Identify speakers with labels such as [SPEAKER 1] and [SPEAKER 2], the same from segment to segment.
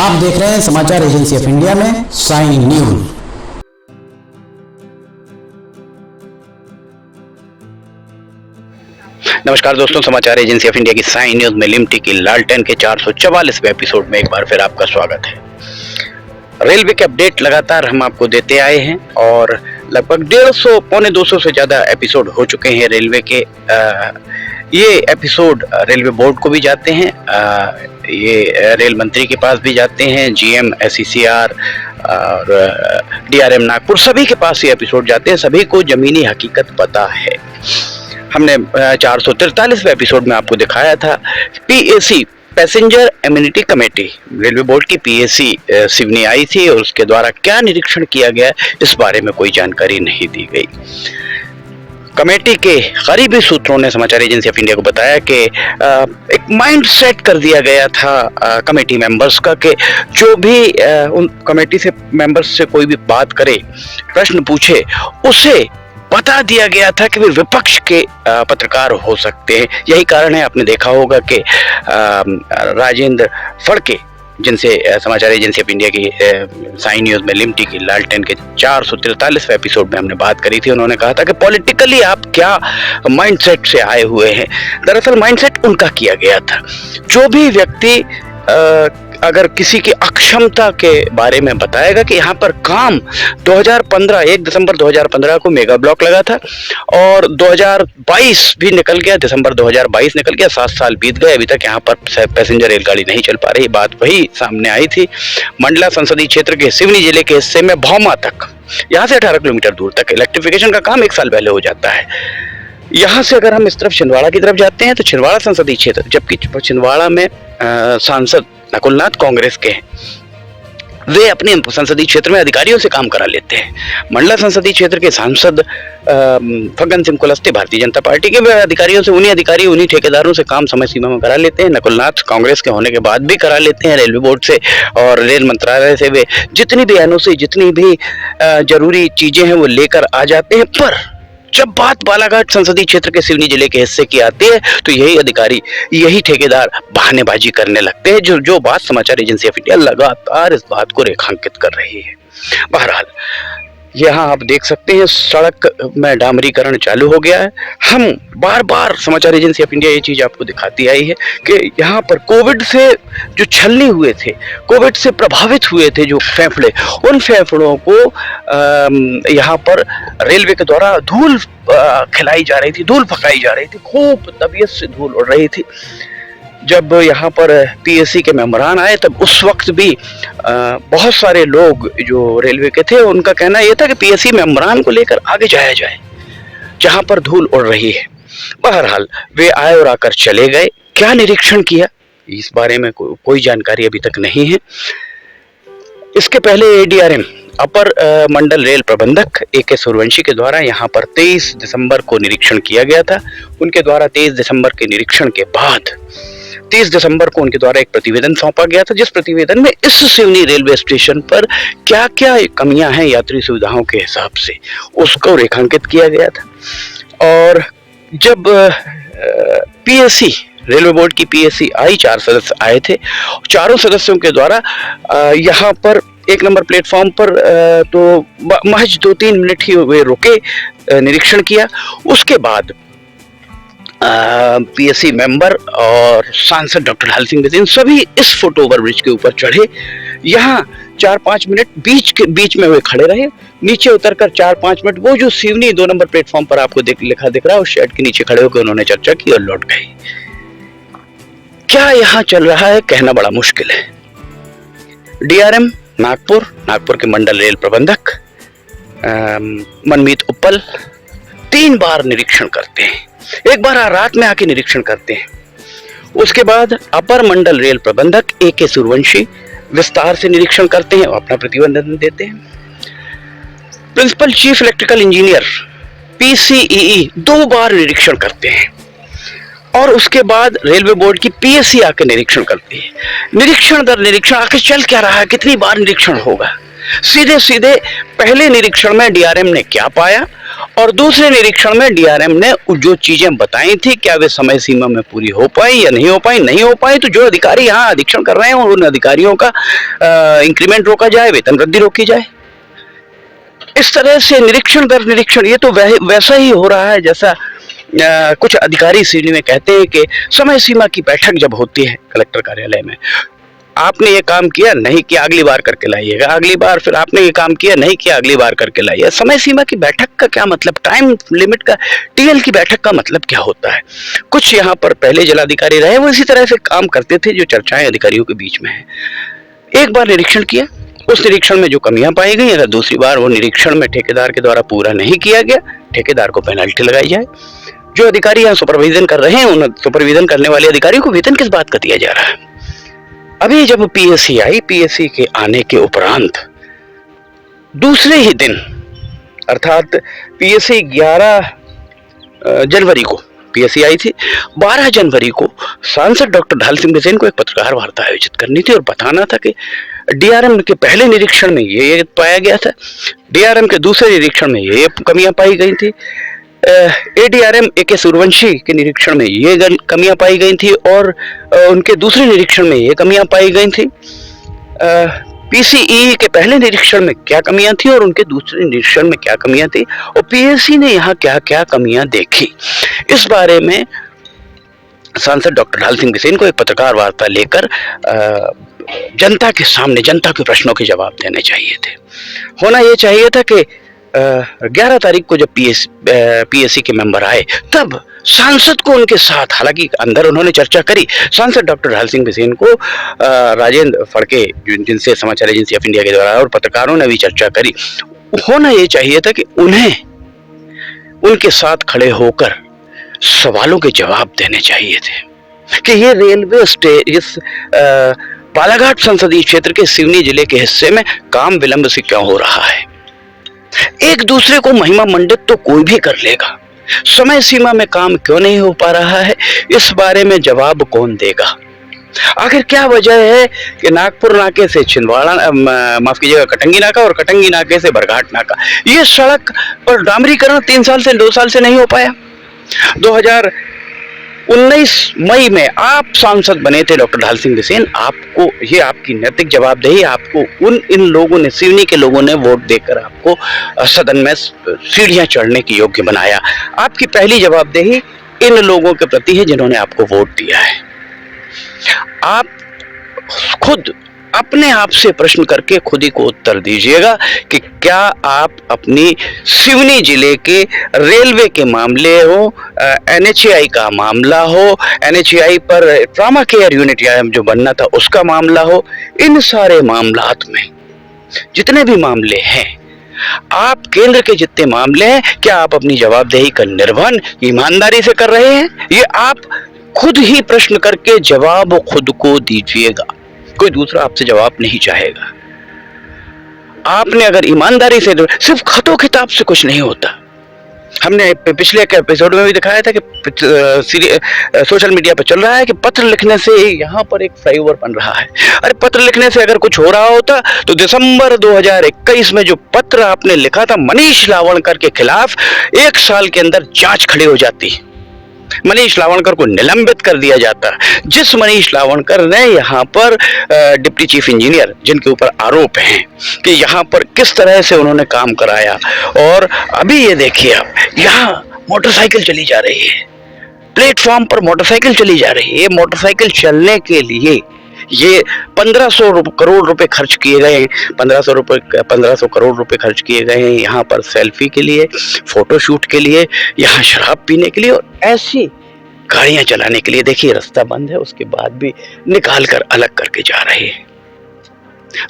[SPEAKER 1] आप देख रहे हैं समाचार एजेंसी ऑफ इंडिया में साइन न्यूज।
[SPEAKER 2] नमस्कार दोस्तों, समाचार एजेंसी ऑफ इंडिया की साइन न्यूज में लिमटी की लालटेन के 444वें एपिसोड में एक बार फिर आपका स्वागत है। रेलवे के अपडेट लगातार हम आपको देते आए हैं और लगभग 150 पौने 200 से ज्यादा एपिसोड हो चुके हैं रेलवे के। ये एपिसोड रेलवे बोर्ड को भी जाते हैं, ये रेल मंत्री के पास भी जाते हैं, जीएम, एसईसीआर और डीआरएम नागपुर, सभी के पास ये एपिसोड जाते हैं। सभी को जमीनी हकीकत पता है। हमने 443वें एपिसोड में आपको दिखाया था PAC, passenger immunity committee, railway board की पीएसी सिवनी आई थी और उसके द्वारा क्या निरीक्षण किया गया इस बारे में कोई जानकारी नहीं दी गई। कमेटी के करीबी सूत्रों ने समाचार एजेंसी ऑफ इंडिया को बताया कि एक माइंड सेट कर दिया गया था कमेटी मेंबर्स का कि जो भी उन कमेटी से मेंबर्स से कोई भी बात करे, प्रश्न पूछे, उसे बता दिया गया था कि वे विपक्ष के पत्रकार हो सकते हैं। यही कारण है, आपने देखा होगा कि राजेंद्र फड़के, जिनसे समाचार एजेंसी ऑफ इंडिया की साइन न्यूज में लिमटी की लालटेन के 443वें एपिसोड में हमने बात करी थी। उन्होंने कहा था कि पॉलिटिकली आप क्या माइंडसेट से आए हुए हैं। दरअसल माइंडसेट उनका किया गया था। जो भी व्यक्ति अगर किसी की अक्षमता के बारे में बताएगा कि यहाँ पर काम 2015 1 दिसंबर 2015 को मेगा ब्लॉक लगा था और 2022 भी निकल गया, दिसंबर 2022 निकल गया, 7 साल बीत गए, अभी तक यहाँ पर पैसेंजर रेलगाड़ी नहीं चल पा रही। बात वही सामने आई थी। मंडला संसदीय क्षेत्र के सिवनी जिले के हिस्से में भौमा तक, यहाँ से 18 किलोमीटर दूर तक इलेक्ट्रिफिकेशन का काम 1 साल पहले हो जाता है। यहाँ से अगर हम इस तरफ छिंदवाड़ा की तरफ जाते हैं तो छिंदवाड़ा संसदीय क्षेत्र, जबकि छिंदवाड़ा में सांसद नकुलनाथ कांग्रेस के हैं, वे अपने संसदीय क्षेत्र में अधिकारियों से काम करा लेते हैं। मंडला संसदीय क्षेत्र के सांसद फग्गन सिंह कुलस्ते भारतीय जनता पार्टी के, वे अधिकारियों से, उन्हीं ठेकेदारों से काम समय सीमा में करा लेते हैं। नकुलनाथ कांग्रेस के होने के बाद भी करा लेते हैं रेलवे बोर्ड से और रेल मंत्रालय से। वे जितनी भी एनओसी, जितनी भी जरूरी चीजें हैं वो लेकर आ जाते हैं। पर जब बात बालाघाट संसदीय क्षेत्र के सिवनी जिले के हिस्से की आती है तो यही अधिकारी, यही ठेकेदार बहानेबाजी करने लगते हैं, जो बात समाचार एजेंसी ऑफ इंडिया लगातार इस बात को रेखांकित कर रही है। बहरहाल यहाँ आप देख सकते हैं सड़क में डामरीकरण चालू हो गया है। हम बार बार समाचार एजेंसी ऑफ इंडिया ये चीज आपको दिखाती आई है कि यहाँ पर कोविड से जो छलनी हुए थे, कोविड से प्रभावित हुए थे जो फेफड़े, उन फेफड़ों को यहाँ पर रेलवे के द्वारा धूल खिलाई जा रही थी, धूल पकाई जा रही थी, खूब तबीयत से धूल उड़ रही थी। जब यहाँ पर पीएससी के मेंबरान आए तब उस वक्त भी बहुत सारे लोग जो रेलवे के थे, उनका कहना यह था कि पीएससी मेंबरान को लेकर आगे जाया जाए जहाँ पर धूल उड़ रही है। बहरहाल वे आए और आकर चले गए। क्या निरीक्षण किया इस बारे में कोई जानकारी अभी तक नहीं है। इसके पहले एडीआरएम, अपर मंडल रेल प्रबंधक AK सूर्यवंशी के द्वारा यहाँ पर 23 दिसंबर को निरीक्षण किया गया था। उनके द्वारा 23 दिसंबर के निरीक्षण के बाद 30 दिसंबर को उनके द्वारा एक प्रतिवेदन सौंपा गया था, जिस प्रतिवेदन में इस सिवनी रेलवे स्टेशन पर क्या क्या कमियां हैं यात्री सुविधाओं के हिसाब से, उसको रेखांकित किया गया था। और जब पीएससी, रेलवे बोर्ड की पीएससी आई, 4 सदस्य आए थे, चारों सदस्यों के द्वारा यहाँ पर 1 नंबर प्लेटफॉर्म पर तो महज 2-3 मिनट ही वे रुके, निरीक्षण किया। उसके बाद पीएससी मेंबर और सांसद डॉक्टर हल सिंह बिसेन सभी इस फुट ओवर ब्रिज के ऊपर चढ़े। यहाँ 4-5 मिनट बीच में वे खड़े रहे। नीचे उतरकर 4-5 मिनट वो जो सिवनी 2 नंबर प्लेटफॉर्म पर आपको लिखा दिख रहा है, उस शेड के नीचे खड़े होकर उन्होंने चर्चा की और लौट गए। क्या यहाँ चल रहा है कहना बड़ा मुश्किल है। डीआरएम नागपुर के मंडल रेल प्रबंधक मनमीत उप्पल 3 बार निरीक्षण करते हैं। एक बार रात में आके निरीक्षण करते हैं। उसके बाद अपर मंडल रेल प्रबंधक AK सूर्यवंशी विस्तार से निरीक्षण करते हैं और अपना प्रतिवेदन देते हैं। Principal chief electrical engineer PCEE 2 बार निरीक्षण करते हैं और उसके बाद रेलवे बोर्ड की पीएससी आकर निरीक्षण करती है। निरीक्षण दर निरीक्षण आखिर चल क्या रहा है, कितनी बार निरीक्षण होगा। सीधे पहले निरीक्षण में डीआरएम ने क्या पाया और दूसरे निरीक्षण में डीआरएम ने जो चीजें बताई थी क्या वे समय सीमा में पूरी हो पाई या नहीं हो पाई। नहीं हो पाई तो जो अधिकारी यहाँ अधीक्षण कर रहे हैं उन अधिकारियों का इंक्रीमेंट रोका जाए, वेतन वृद्धि रोकी जाए। इस तरह से निरीक्षण दर निरीक्षण ये तो वैसा ही हो रहा है जैसा कुछ अधिकारी श्रेणी में कहते हैं कि समय सीमा की बैठक जब होती है कलेक्टर कार्यालय में, आपने ये काम किया नहीं किया अगली बार करके लाइएगा, अगली बार फिर आपने ये काम किया नहीं किया अगली बार करके लाइए। समय सीमा की बैठक का क्या मतलब, टाइम लिमिट का, टीएल की बैठक का मतलब क्या होता है। कुछ यहाँ पर पहले जिलाधिकारी रहे वो इसी तरह से काम करते थे जो चर्चाएं अधिकारियों के बीच में है। एक बार निरीक्षण किया, उस निरीक्षण में जो कमियां पाई गई, अगर दूसरी बार वो निरीक्षण में ठेकेदार के द्वारा पूरा नहीं किया गया, ठेकेदार को पेनल्टी लगाई जाए। जो अधिकारी यहाँ सुपरविजन कर रहे हैं उन सुपरविजन करने वाले अधिकारियों को वेतन किस बात का दिया जा रहा है। अभी जब पीएससी आई, पीएससी के आने के उपरांत दूसरे ही दिन अर्थात पीएससी 11 जनवरी को पीएससी आई थी, 12 जनवरी को सांसद डॉक्टर ढाल सिंह बिसेन को एक पत्रकार वार्ता आयोजित करनी थी और बताना था कि डीआरएम के पहले निरीक्षण में ये पाया गया था, डीआरएम के दूसरे निरीक्षण में ये कमियां पाई गई थी, एडीआरएम ए.के. सूर्यवंशी के निरीक्षण में ये कमियां पाई गई थी और उनके दूसरे निरीक्षण में ये कमियां पाई गई थी। पीसीई के पहले निरीक्षण में क्या कमियां थी और उनके दूसरे निरीक्षण में क्या कमियां थी और पीएससी ने यहाँ क्या क्या कमियां देखी, इस बारे में सांसद डॉक्टर ढाल सिंह बिसेन को एक पत्रकार वार्ता लेकर जनता के सामने जनता के प्रश्नों के जवाब देने चाहिए थे। होना यह चाहिए था कि 11 तारीख को जब पीएससी के मेंबर आए तब सांसद को उनके साथ, हालांकि अंदर उन्होंने चर्चा करी, सांसद डॉक्टर ढाल सिंह बिसेन को राजेंद्र फड़के जिनसे समाचार एजेंसी ऑफ इंडिया के द्वारा और पत्रकारों ने भी चर्चा करी, होना ये चाहिए था कि उन्हें उनके साथ खड़े होकर सवालों के जवाब देने चाहिए थे कि ये रेलवे इस बालाघाट संसदीय क्षेत्र के सिवनी जिले के हिस्से में काम विलंब से क्यों हो रहा है। एक दूसरे को महिमा मंडित तो कोई भी कर लेगा, समय सीमा में काम क्यों नहीं हो पा रहा है, इस बारे में जवाब कौन देगा। आखिर क्या वजह है कि नागपुर नाके से छिंदवाड़ा, माफ कीजिएगा, कटंगी नाका और कटंगी नाके से बरघाट नाका, ये सड़क पर डामरीकरण 2 साल से नहीं हो पाया। 2019 मई में आप सांसद बने थे डॉक्टर ढाल सिंह बिसेन, आपको ये आपकी नैतिक जवाबदेही, आपको इन लोगों ने, सिवनी के लोगों ने वोट देकर आपको सदन में सीढ़ियां चढ़ने की योग्य बनाया। आपकी पहली जवाबदेही इन लोगों के प्रति है जिन्होंने आपको वोट दिया है। आप खुद अपने आप से प्रश्न करके खुद ही को उत्तर दीजिएगा कि क्या आप अपनी सिवनी जिले के रेलवे के मामले हो, एनएचएआई का मामला हो, एनएचएआई पर ट्रॉमा केयर यूनिट जो बनना था उसका मामला हो, इन सारे मामलात में जितने भी मामले हैं, आप केंद्र के जितने मामले हैं, क्या आप अपनी जवाबदेही का निर्वहन ईमानदारी से कर रहे हैं? ये आप खुद ही प्रश्न करके जवाब खुद को दीजिएगा, कोई दूसरा आपसे जवाब नहीं चाहेगा। आपने अगर ईमानदारी से, सिर्फ खतों खिताब से कुछ नहीं होता। हमने पिछले के एपिसोड में भी दिखाया था कि सोशल मीडिया पर चल रहा है कि पत्र लिखने से यहाँ पर एक फ्लाईओवर बन रहा है। अरे पत्र लिखने से अगर कुछ हो रहा होता तो दिसंबर 2021 में जो पत्र आपने लिखा था मनीष लावणकर के खिलाफ, 1 साल के अंदर जांच खड़ी हो जाती, मनीष लावणकर को निलंबित कर दिया जाता। जिस मनीष लावणकर ने यहाँ पर डिप्टी चीफ इंजीनियर, जिनके ऊपर आरोप हैं कि यहाँ पर किस तरह से उन्होंने काम कराया, और अभी ये देखिए आप यहाँ मोटरसाइकिल चली जा रही है, प्लेटफॉर्म पर मोटरसाइकिल चली जा रही है। मोटरसाइकिल चलने के लिए ये 1500 करोड़ रुपए खर्च किए गए हैं, 1500 करोड़ रुपए खर्च किए गए हैं यहाँ पर सेल्फी के लिए, फोटोशूट के लिए, यहाँ शराब पीने के लिए और ऐसी गाड़ियां चलाने के लिए। देखिए रास्ता बंद है, उसके बाद भी निकाल कर अलग करके जा रहे हैं।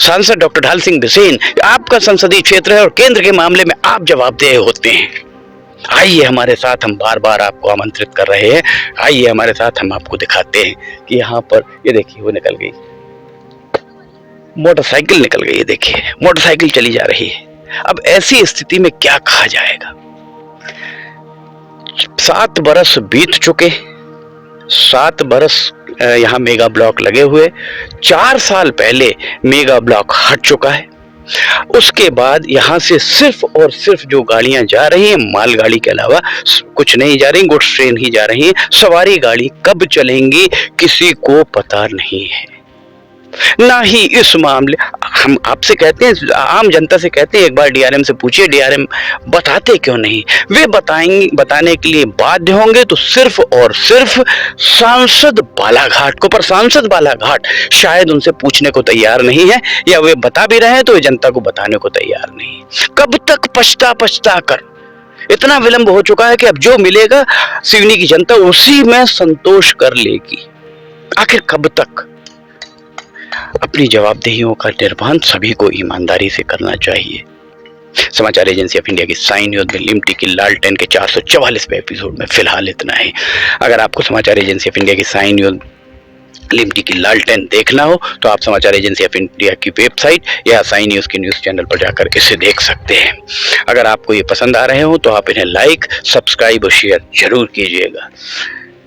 [SPEAKER 2] सांसद डॉक्टर ढाल सिंह बिसेन, आपका संसदीय क्षेत्र है और केंद्र के मामले में आप जवाबदेह होते हैं। आइए हमारे साथ, हम बार बार आपको आमंत्रित कर रहे हैं, आइए हमारे साथ, हम आपको दिखाते हैं कि यहाँ पर ये देखिए वो निकल गई मोटरसाइकिल, निकल गई, ये देखिए मोटरसाइकिल चली जा रही है। अब ऐसी स्थिति में क्या कहा जाएगा। 7 बरस बीत चुके, 7 बरस यहाँ मेगा ब्लॉक लगे हुए, 4 साल पहले मेगा ब्लॉक हट चुका है। उसके बाद यहाँ से सिर्फ और सिर्फ जो गाड़ियां जा रही हैं मालगाड़ी के अलावा कुछ नहीं जा रही, गुड्स ट्रेन ही जा रही हैं। सवारी गाड़ी कब चलेंगी किसी को पता नहीं है। ना ही इस मामले, हम आपसे कहते हैं, आम जनता से कहते हैं, एक बार डीआरएम से पूछिए, डीआरएम बताते क्यों नहीं? वे बताएंगे, बताने के लिए बाध्य होंगे तो सिर्फ और सिर्फ सांसद बालाघाट को। पर सांसद बालाघाट शायद उनसे पूछने को तैयार नहीं है, या वे बता भी रहे हैं तो वे जनता को बताने को तैयार नहीं। कब तक पछता कर इतना विलंब हो चुका है कि अब जो मिलेगा सिवनी की जनता उसी में संतोष कर लेगी। आखिर कब तक? अपनी जवाबदेहियों का निर्वहन सभी को ईमानदारी से करना चाहिए। समाचार एजेंसी ऑफ इंडिया की साइन न्यूज में लिमटी की लालटेन के 444वें एपिसोड में फिलहाल इतना ही। अगर आपको समाचार एजेंसी ऑफ इंडिया की साइन न्यूज लिमटी की लालटेन देखना हो तो आप समाचार एजेंसी ऑफ इंडिया की वेबसाइट या साइन न्यूज के न्यूज चैनल पर जाकर इसे देख सकते हैं। अगर आपको ये पसंद आ रहे हो तो आप इन्हें लाइक, सब्सक्राइब और शेयर जरूर कीजिएगा।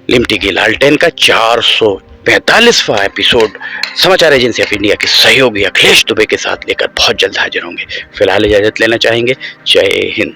[SPEAKER 2] लिमटी की लालटेन का 445वां एपिसोड समाचार एजेंसी ऑफ इंडिया के सहयोगी अखिलेश दुबे के साथ लेकर बहुत जल्द हाजिर होंगे। फिलहाल इजाजत लेना चाहेंगे। जय हिंद।